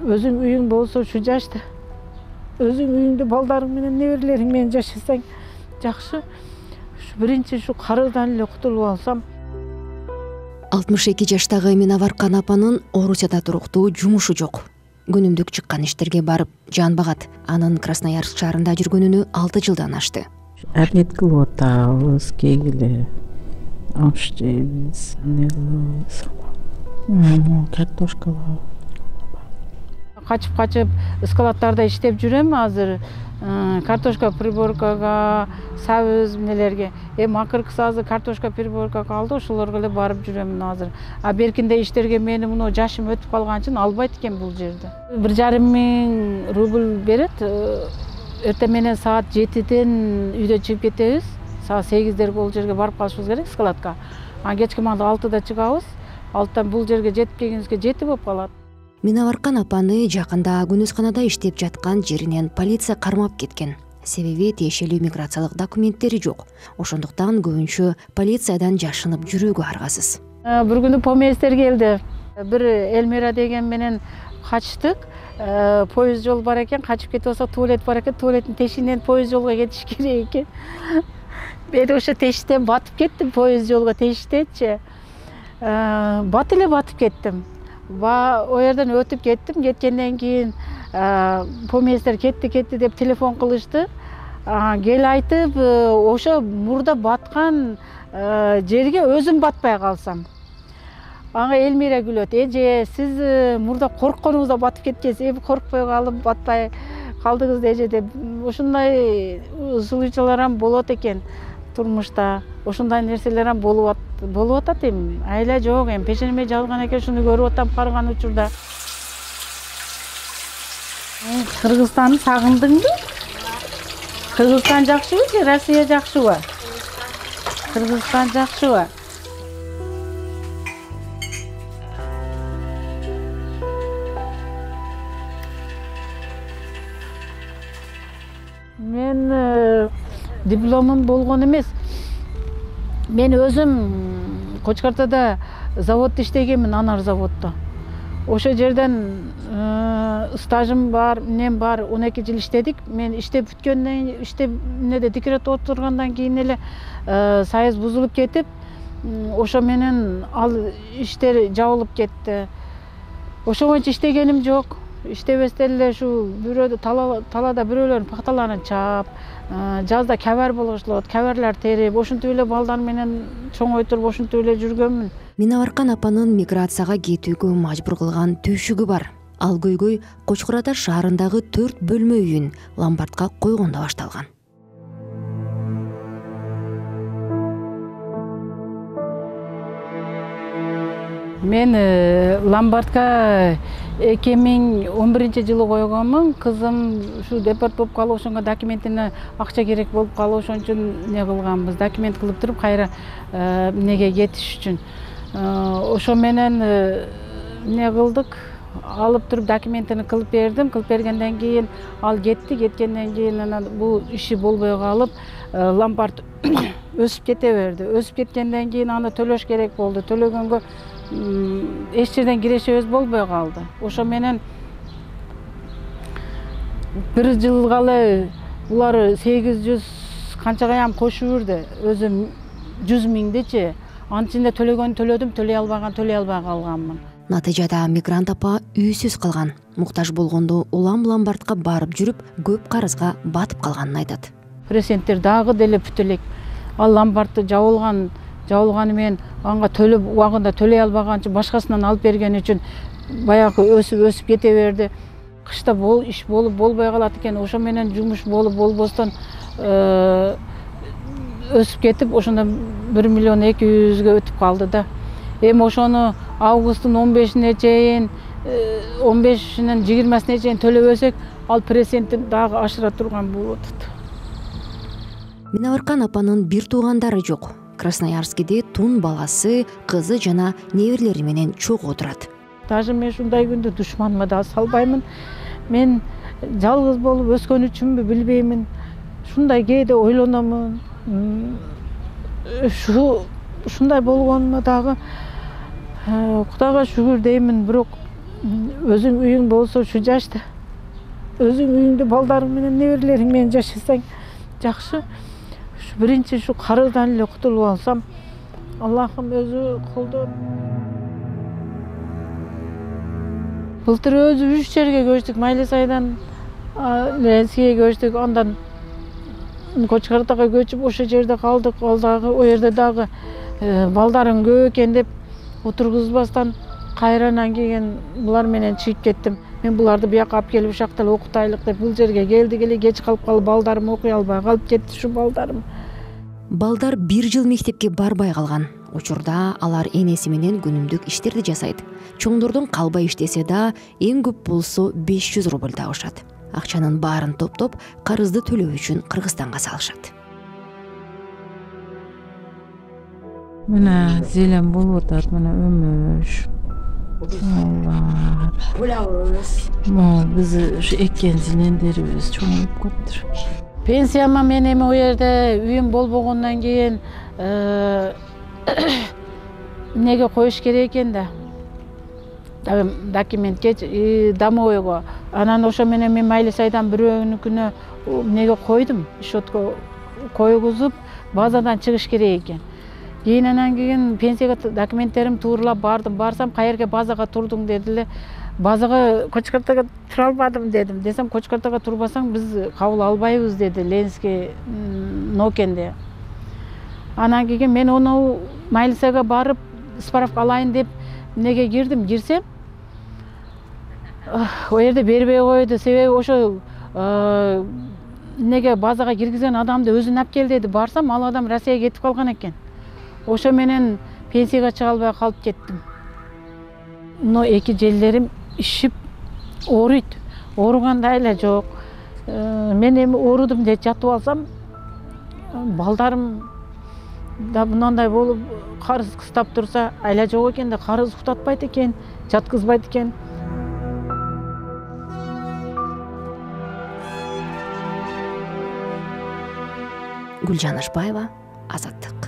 Өзүң үйүң болсо ушу жашта, өзүң үйүңдө балдарың менен неберелериң менен жашасаң жакшы. Биринчи ушу карыздан эле кутулуп алсам. 62 жаштагы Минаваркан апанын Орусияда туруктуу жумушу жок. Күнүмдүк чыккан иштерге барып жан багат. Анын Красноярск шаарында жүргөнүнө 6 жылдан ашты. Обед кылып атабыз, кегиле аш жейбиз, эмне кылабыз, картошкалап. Качып складтарда иштеп жүрөм азыр. Картошка приборкага, сабыз эмнелерге. Акыркысы азыр картошка приборкага алды, ошолорго эле барып жүрөм азыр. А беркинде иштерге мени муну жашым өтүп калган үчүн албайт экен бул жерде. 1,5 миң рубль берет. Эртең менен саат 7-ден үйдөн чыгып кетебиз. Саат 8-дерге бул жерге барып калышыбыз керек складка. А кечки маалда 6-да чыгабыз. 6-дан бул жерге жетип келгенибизге 7 болуп калат. Минаваркан апаны жакында күнөсканада иштеп жаткан жеринен полиция кармап кеткен. Себеби тиешелүү миграциялык документтери жок. Ошондуктан көбүнчө полициядан жашынып жүрүүгө аргасыз. Бир күнү поместер келди. Бир Элмира деген менен качтык. Поезд жол бар экен, качып кетип алса туалет бар экен, туалеттин тешигинен поезд жолго кетиш керек экен. Мен ошо тешиктен батып кеттим, поезд жолго тешиктенчи. Бат эле батып кеттим. О жерден өтүп кеттим. Кеткенден кийин поместер кетти деп телефон кылышты. Кел айтып, ошо мурда баткан жерге өзүм батпай калсам. Ага Элмира күлөт. Эже, сиз мурда коркконуңузда батып кеткенсиз, коркпой калып батпай калдыңыз эже деп. Ошондой случайлар болот экен турмушта. Ошондой нерселер болуп атат эми. Айла жок эми. Пешенеме жазган экен, шуну көрүп атам караган учурда. Кыргызстанды сагындыңбы? Кыргызстан жакшыбы же Россия жакшыбы? Кыргызстан жакшыбы? Мен дипломум болгон эмес. Мен өзүм Кочкартада заводто иштегенмин, анар заводто. Ошо жерден стажым бар, эмнем бар, 12 жыл иштедик. Мен иштеп бүткөндөн эмнеде декрет отургандан кийин эле союз бузулуп кетип, ошо менен ал иштер жабылып кетти. Ошо боюнча иштегеним жок. Иштебестен эле ушу бирөөдө талаада бирөөлөрдүн пакталарын чаап, жазда кабар болушулот, кабарлар терип, ошентип эле балдар менен чоңойтуруп, ошентип эле жүргөнмүн. Минаваркан апанын миграцияга кетүүгө мажбур кылган түйшүгү бар. Ал көйгөй Кочкор Ата шаарындагы 4 бөлмө үйүн ломбардка койгондо башталган. Мен ломбардка 2011-жылы койгонмун. Кызым ушу депорт болуп калып, ошонго документине акча керек болуп калып, ошон үчүн не кылганбыз, документ кылып туруп кайра эмнеге кетиш үчүн. Ошо менен не кылдык, алып туруп документини кылып бердим. Кылып бергенден кийин ал кетти. Кеткенден кийин анан бул иши болбой калып, ломбард өсүп кете берди. Өсүп кеткенден кийин аны төлөш керек болду. Төлөгөнгө эч жерден кирешебиз болбой калды. Ошо менен бир жылга эле булар 800 канчагайам кошуп жүрдү. Өзүм 100 миңдичи. Анын ичинде төлөдүм, төлөй албай калганмын. Натыйжада мигрант апа үйсүз калган. Муктаж болгондо улам ломбардка барып жүрүп, көп карызга батып калганын айтат. Проценттер дагы деле бүт элек. Ал ломбардты жабылганы менен анга төлөп убагында төлөй албаган үчүн, башкасынан алып берген үчүн баягы өсүп кете берди. Кышта иш болбой калат экен. Ошо менен жумуш болбостон өсүп кетип, ошондо 1 миллион 200ге өтүп калды да. Эми ошону августтун 15-ине чейин, 15-инен 20-сине чейин төлөбөсөк, ал процентин дагы ашыра турган болуп атат. Минаваркан апанын бир туугандары жок. Красноярскиде тун баласы, кызы жана неберелери менен чогуу турат. Даже мен ушундай күндө душманыма да салбаймын. Мен жалгыз болуп өскөн үчүнбү билбеймин. Ушундай кээде ойлономун. Ушундай болгонума дагы Кудайга шүгүр деймин, бирок өзүң үйүң болсо ушу жашта өзүң үйүңдө балдарың менен неберелериң менен жашасаң жакшы. Ушу биринчи ушу карыздан эле кутулуп алсам, Аллахым өзү колдоп. Былтыр өзү 3 жерге көчтүк, Майлысайдан Ленскиге көчтүк, андан Кочкартага көчүп ошол жерде калдык. Ал дагы о жерде дагы балдарым көп экен деп отургузбастан кайранан кийин булар менен чыгып кеттим. Мен буларды бияка алып келип ушакта эле окутайлык деп бул жерге келдик эле, кеч калып калып балдарым окуй албай калып кетти ушу балдарым. Балдар 1 жыл мектепке барбай калган. Учурда алар энеси менен күнүмдүк иштерди жасайт. Чоңдордун калбай иштесе да эң көп болсо 500 рубль табышат. Акчанын баарын топтоп, карызды төлөө үчүн Кыргызстанга салышат. Мына зелен болуп атат, мына өмүш. Могу биз ушу эккен зелендерибиз чоңоюп калыптыр. Пенсияма мен эми о жерде үйүм болбогондон кийин неге коюш керек экен да? Документке, домойго. Анан ошо менен мен Майлысайдан бирөөнүкүнө неге койдум, счетко койгузуп, базадан чыгыш керек экен. Кийин анан кийин пенсияга документтерим тууралап бардым. Барсам, каерге базага турдуң деди эле. Базага Кочкартага тура албадым дедим. Десем, Кочкартага турбасаң биз кабыл албайбыз деди Ленский Нокенде. Анан кийин мен ону Майлысайга барып справка алайын деп неге кирсем, о жерде бербей койду. Себеби ошо неге базага киргизген адамды өзүн алып кел деди. Барсам, ал адам Россияга кетип калган экен. Ошо менен пенсияга чыга албай калып кеттим. Но 2 желдерим ишип ооруйт. Ооругандай эле жок. Мен эми оорудум деп жатып алсам, балдарым да мынандай болуп карыз кыстап турса, айла жок экен да, карыз уктатпайт экен, жаткызбайт экен. Гүлжан Ашбаева, Азаттык.